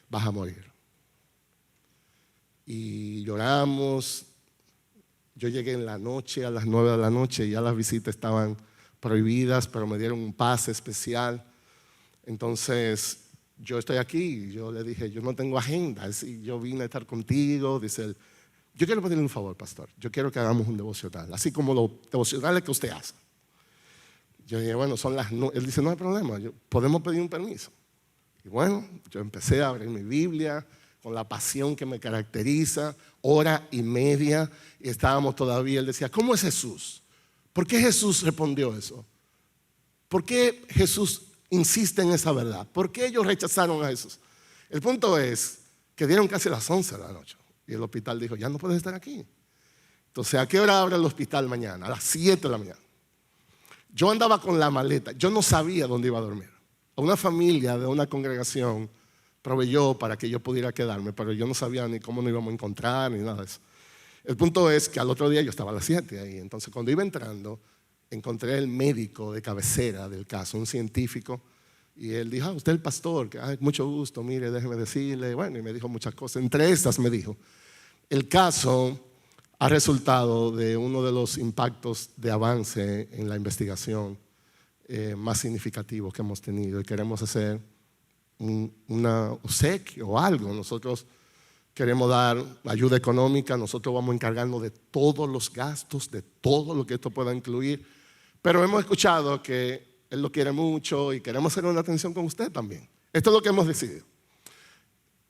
vas a morir. Y lloramos, yo llegué en la noche, a las 9 de la noche, ya las visitas estaban prohibidas, pero me dieron un pase especial. Entonces, yo estoy aquí, y yo le dije, yo no tengo agenda, yo vine a estar contigo. Dice él, yo quiero pedirle un favor, pastor, yo quiero que hagamos un devocional, así como los devocionales que usted hace. Yo dije, bueno, son las 9. Él dice, no hay problema, podemos pedir un permiso. Y bueno, yo empecé a abrir mi Biblia con la pasión que me caracteriza, 1:30, y estábamos todavía, él decía, ¿cómo es Jesús? ¿Por qué Jesús respondió eso? ¿Por qué Jesús insiste en esa verdad? ¿Por qué ellos rechazaron a Jesús? El punto es que dieron casi las 11 de la noche y el hospital dijo, ya no puedes estar aquí. Entonces, ¿a qué hora abre el hospital mañana? A las 7 de la mañana. Yo andaba con la maleta, yo no sabía dónde iba a dormir. Una familia de una congregación proveyó para que yo pudiera quedarme, pero yo no sabía ni cómo nos íbamos a encontrar ni nada de eso. El punto es que al otro día yo estaba a las 7 ahí. Entonces, cuando iba entrando, encontré el médico de cabecera del caso, un científico, y él dijo, usted es el pastor, que mucho gusto, mire, déjeme decirle, bueno, y me dijo muchas cosas. Entre estas me dijo, el caso ha resultado de uno de los impactos de avance en la investigación más significativos que hemos tenido, y queremos hacer una obsequio o algo. Nosotros queremos dar ayuda económica, nosotros vamos a encargarnos de todos los gastos, de todo lo que esto pueda incluir, pero hemos escuchado que él lo quiere mucho y queremos hacer una atención con usted también. Esto es lo que hemos decidido.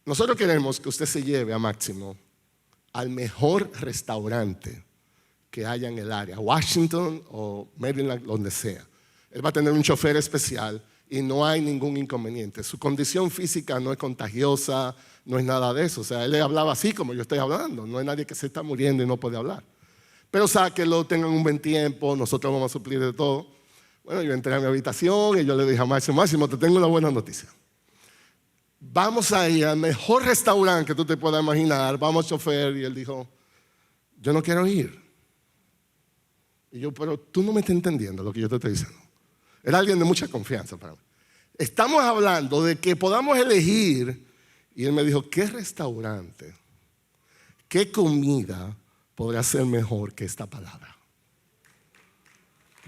Nosotros queremos que usted se lleve a Máximo al mejor restaurante que haya en el área, Washington o Maryland, donde sea. Él va a tener un chofer especial y no hay ningún inconveniente. Su condición física no es contagiosa, no es nada de eso. O sea, él hablaba así como yo estoy hablando. No hay nadie que se está muriendo y no puede hablar. Pero sáquelo, tengan un buen tiempo, nosotros vamos a suplir de todo. Bueno, yo entré a mi habitación y yo le dije a Máximo, te tengo una buena noticia. vamos a ir al mejor restaurante que tú te puedas imaginar. Vamos, chofer. Y él dijo, yo no quiero ir. Y yo, pero tú no me estás entendiendo lo que yo te estoy diciendo. Era alguien de mucha confianza para mí. Estamos hablando de que podamos elegir. Y él me dijo, ¿qué restaurante, qué comida podrá ser mejor que esta palabra?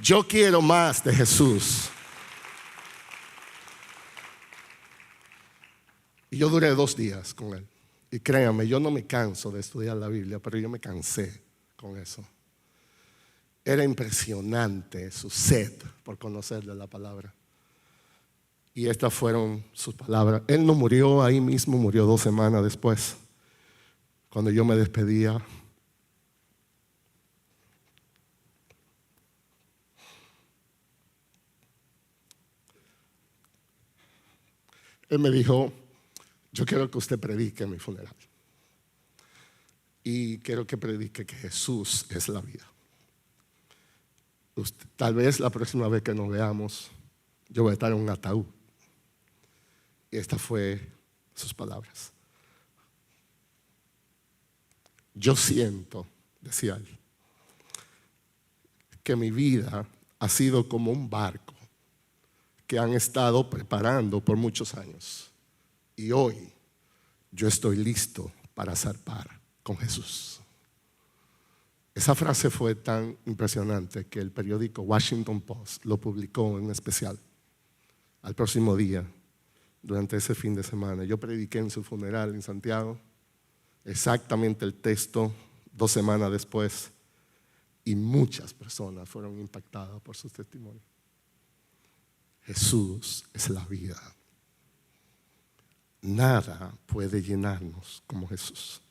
Yo quiero más de Jesús. Y yo duré 2 días con él. Y créanme, yo no me canso de estudiar la Biblia, pero yo me cansé con eso. Era impresionante su sed por conocer de la palabra. Y estas fueron sus palabras. Él no murió ahí mismo, murió 2 semanas después. Cuando yo me despedía, él me dijo, yo quiero que usted predique en mi funeral. Y quiero que predique que Jesús es la vida. Tal vez la próxima vez que nos veamos, yo voy a estar en un ataúd. Y estas fueron sus palabras. Yo siento, decía él, que mi vida ha sido como un barco que han estado preparando por muchos años. Y hoy yo estoy listo para zarpar con Jesús. Esa frase fue tan impresionante que el periódico Washington Post lo publicó en especial. Al próximo día, durante ese fin de semana, yo prediqué en su funeral en Santiago, exactamente el texto 2 semanas después, y muchas personas fueron impactadas por sus testimonios. Jesús es la vida. Nada puede llenarnos como Jesús.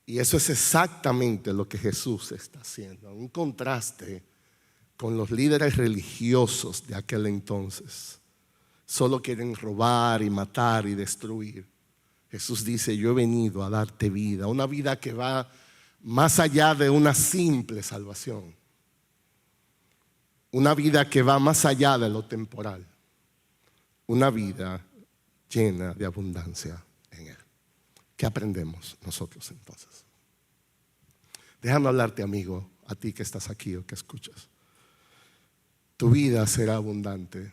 Y eso es exactamente lo que Jesús está haciendo. Un contraste con los líderes religiosos de aquel entonces. Solo quieren robar y matar y destruir. Jesús dice, yo he venido a darte vida. Una vida que va más allá de una simple salvación. Una vida que va más allá de lo temporal. Una vida llena de abundancia en Él. ¿Qué aprendemos nosotros entonces? Déjame hablarte, amigo, a ti que estás aquí o que escuchas. Tu vida será abundante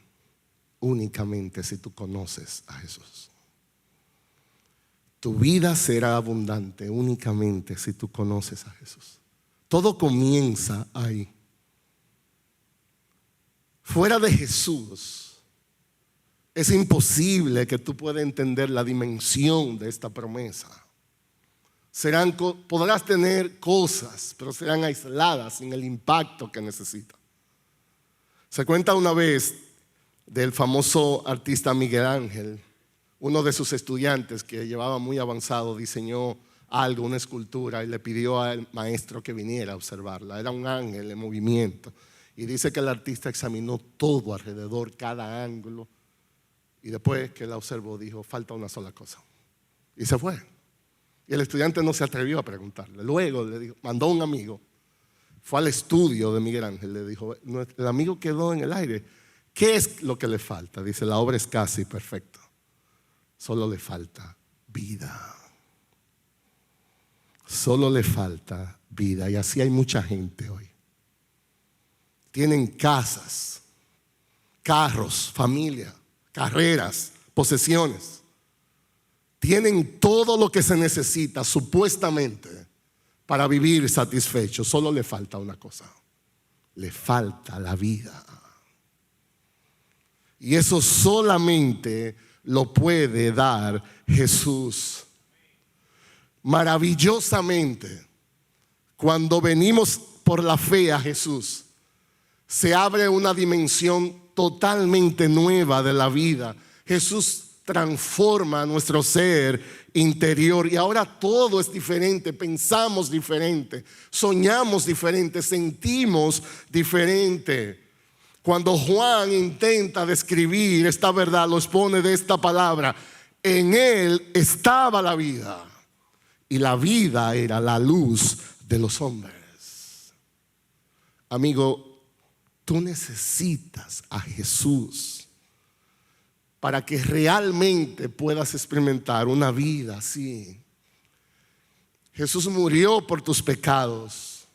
únicamente si tú conoces a Jesús. Tu vida será abundante únicamente si tú conoces a Jesús. Todo comienza ahí. Fuera de Jesús, es imposible que tú puedas entender la dimensión de esta promesa. Podrás tener cosas, pero serán aisladas sin el impacto que necesitan. Se cuenta una vez del famoso artista Miguel Ángel. Uno de sus estudiantes que llevaba muy avanzado diseñó algo, una escultura, y le pidió al maestro que viniera a observarla. Era un ángel en movimiento. Y dice que el artista examinó todo alrededor, cada ángulo. Y después que la observó dijo, falta una sola cosa. Y se fue. Y el estudiante no se atrevió a preguntarle. Luego le dijo, mandó a un amigo, fue al estudio de Miguel Ángel, le dijo, el amigo quedó en el aire. ¿Qué es lo que le falta? Dice, la obra es casi perfecta. Solo le falta vida. Solo le falta vida. Y así hay mucha gente hoy. Tienen casas, carros, familia, carreras, posesiones. Tienen todo lo que se necesita supuestamente para vivir satisfecho. Solo le falta una cosa. Le falta la vida. Y eso solamente lo puede dar Jesús. Maravillosamente, cuando venimos por la fe a Jesús, se abre una dimensión totalmente nueva de la vida. Jesús transforma nuestro ser interior y ahora todo es diferente, pensamos diferente, soñamos diferente, sentimos diferente. Cuando Juan intenta describir esta verdad, lo expone de esta palabra: en él estaba la vida y la vida era la luz de los hombres. Amigo, tú necesitas a Jesús para que realmente puedas experimentar una vida así. Jesús murió por tus pecados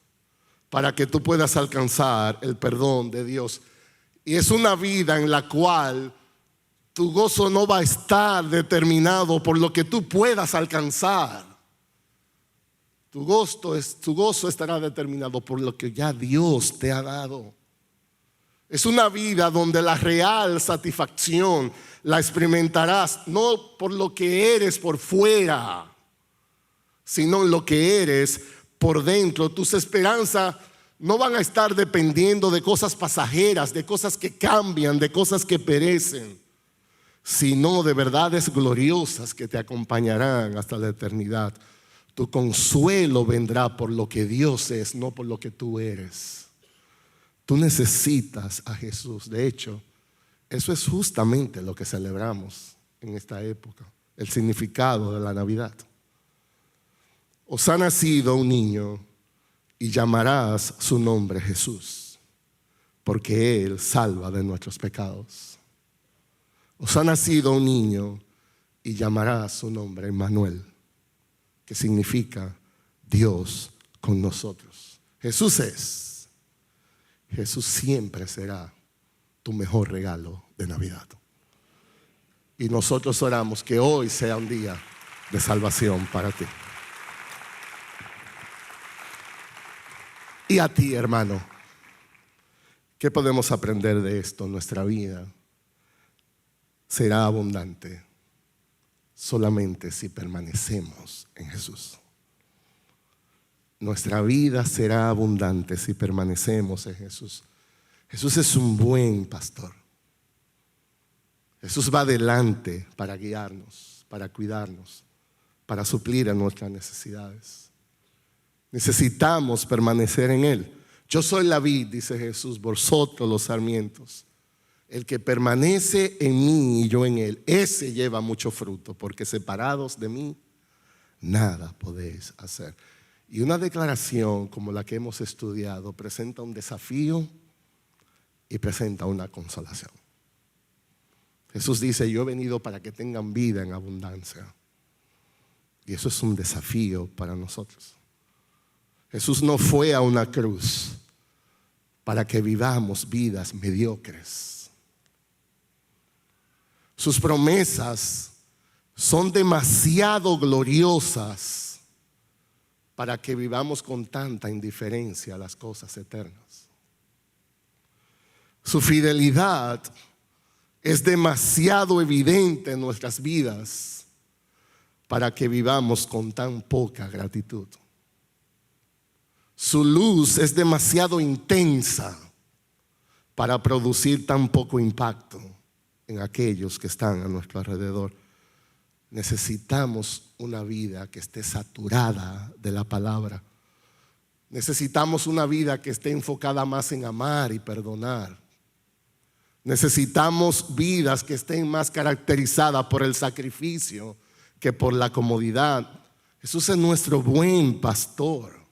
para que tú puedas alcanzar el perdón de Dios. Y es una vida en la cual tu gozo no va a estar determinado por lo que tú puedas alcanzar. Tu gozo estará determinado por lo que ya Dios te ha dado. Es una vida donde la real satisfacción la experimentarás no por lo que eres por fuera, sino en lo que eres por dentro. Tus esperanzas no van a estar dependiendo de cosas pasajeras, de cosas que cambian, de cosas que perecen, sino de verdades gloriosas que te acompañarán hasta la eternidad. Tu consuelo vendrá por lo que Dios es, no por lo que tú eres. Tú necesitas a Jesús. De hecho, eso es justamente lo que celebramos en esta época, el significado de la Navidad. Os ha nacido un niño y llamarás su nombre Jesús, porque Él salva de nuestros pecados. Os ha nacido un niño y llamarás su nombre Emmanuel, que significa Dios con nosotros. Jesús siempre será tu mejor regalo de Navidad. Y nosotros oramos que hoy sea un día de salvación para ti. Y a ti, hermano, ¿qué podemos aprender de esto? Nuestra vida será abundante solamente si permanecemos en Jesús. Nuestra vida será abundante si permanecemos en Jesús. Jesús es un buen pastor. Jesús va adelante para guiarnos, para cuidarnos, para suplir a nuestras necesidades. Necesitamos permanecer en Él. Yo soy la vid, dice Jesús, vosotros los sarmientos. El que permanece en mí y yo en Él, ese lleva mucho fruto, porque separados de mí, nada podéis hacer. Y una declaración como la que hemos estudiado presenta un desafío y presenta una consolación. Jesús dice, yo he venido para que tengan vida en abundancia. Y eso es un desafío para nosotros. Jesús no fue a una cruz para que vivamos vidas mediocres. Sus promesas son demasiado gloriosas para que vivamos con tanta indiferencia a las cosas eternas. Su fidelidad es demasiado evidente en nuestras vidas para que vivamos con tan poca gratitud. Su luz es demasiado intensa para producir tan poco impacto en aquellos que están a nuestro alrededor. Necesitamos una vida que esté saturada de la palabra. Necesitamos una vida que esté enfocada más en amar y perdonar. Necesitamos vidas que estén más caracterizadas por el sacrificio que por la comodidad. Jesús es nuestro buen pastor.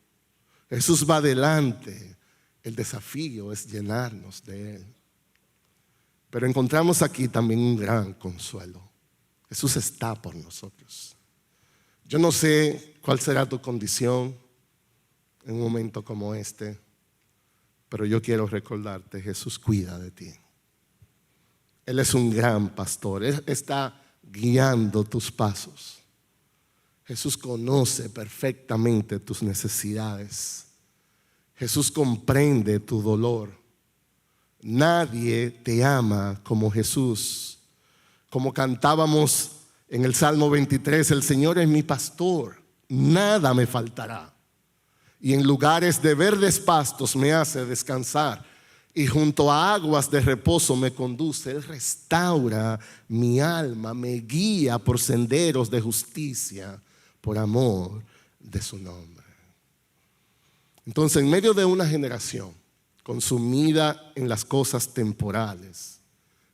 Jesús va adelante. El desafío es llenarnos de Él. Pero encontramos aquí también un gran consuelo. Jesús está por nosotros. Yo no sé cuál será tu condición en un momento como este, pero yo quiero recordarte, Jesús cuida de ti. Él es un gran pastor. Él está guiando tus pasos. Jesús conoce perfectamente tus necesidades. Jesús comprende tu dolor. Nadie te ama como Jesús. Como cantábamos en el Salmo 23, el Señor es mi pastor, nada me faltará. Y en lugares de verdes pastos me hace descansar. Y junto a aguas de reposo me conduce. Él restaura mi alma, me guía por senderos de justicia, por amor de su nombre. Entonces, en medio de una generación consumida en las cosas temporales,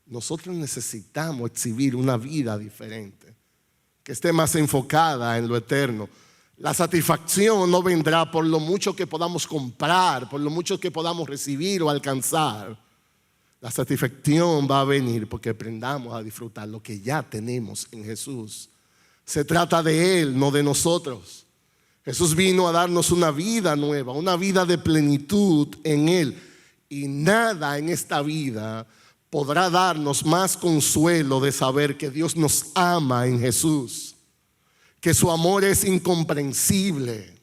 nosotros necesitamos exhibir una vida diferente, que esté más enfocada en lo eterno. La satisfacción no vendrá por lo mucho que podamos comprar, por lo mucho que podamos recibir o alcanzar. La satisfacción va a venir porque aprendamos a disfrutar lo que ya tenemos en Jesús. Se trata de Él, no de nosotros. Jesús vino a darnos una vida nueva, una vida de plenitud en Él. Y nada en esta vida podrá darnos más consuelo de saber que Dios nos ama en Jesús, que su amor es incomprensible,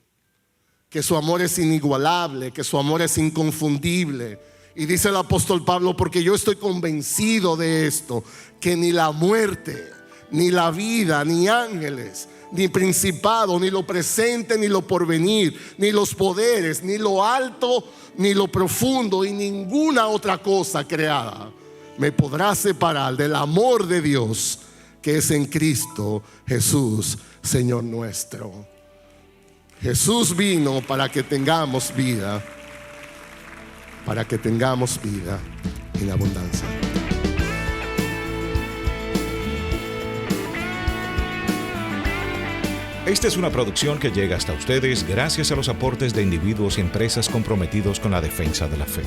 que su amor es inigualable, que su amor es inconfundible. Y dice el apóstol Pablo: porque yo estoy convencido de esto, que ni la muerte, ni la vida, ni ángeles, ni principado, ni lo presente, ni lo porvenir, ni los poderes, ni lo alto, ni lo profundo, y ninguna otra cosa creada me podrá separar del amor de Dios que es en Cristo Jesús, Señor nuestro. Jesús vino para que tengamos vida, para que tengamos vida en abundancia. Esta es una producción que llega hasta ustedes gracias a los aportes de individuos y empresas comprometidos con la defensa de la fe.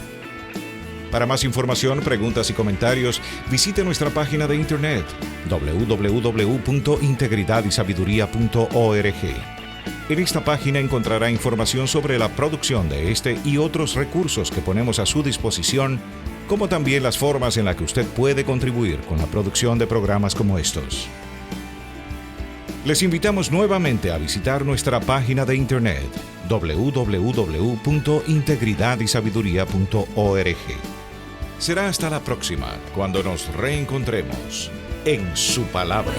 Para más información, preguntas y comentarios, visite nuestra página de internet www.integridadysabiduría.org. En esta página encontrará información sobre la producción de este y otros recursos que ponemos a su disposición, como también las formas en las que usted puede contribuir con la producción de programas como estos. Les invitamos nuevamente a visitar nuestra página de internet www.integridadysabiduría.org. Será hasta la próxima, cuando nos reencontremos en su palabra.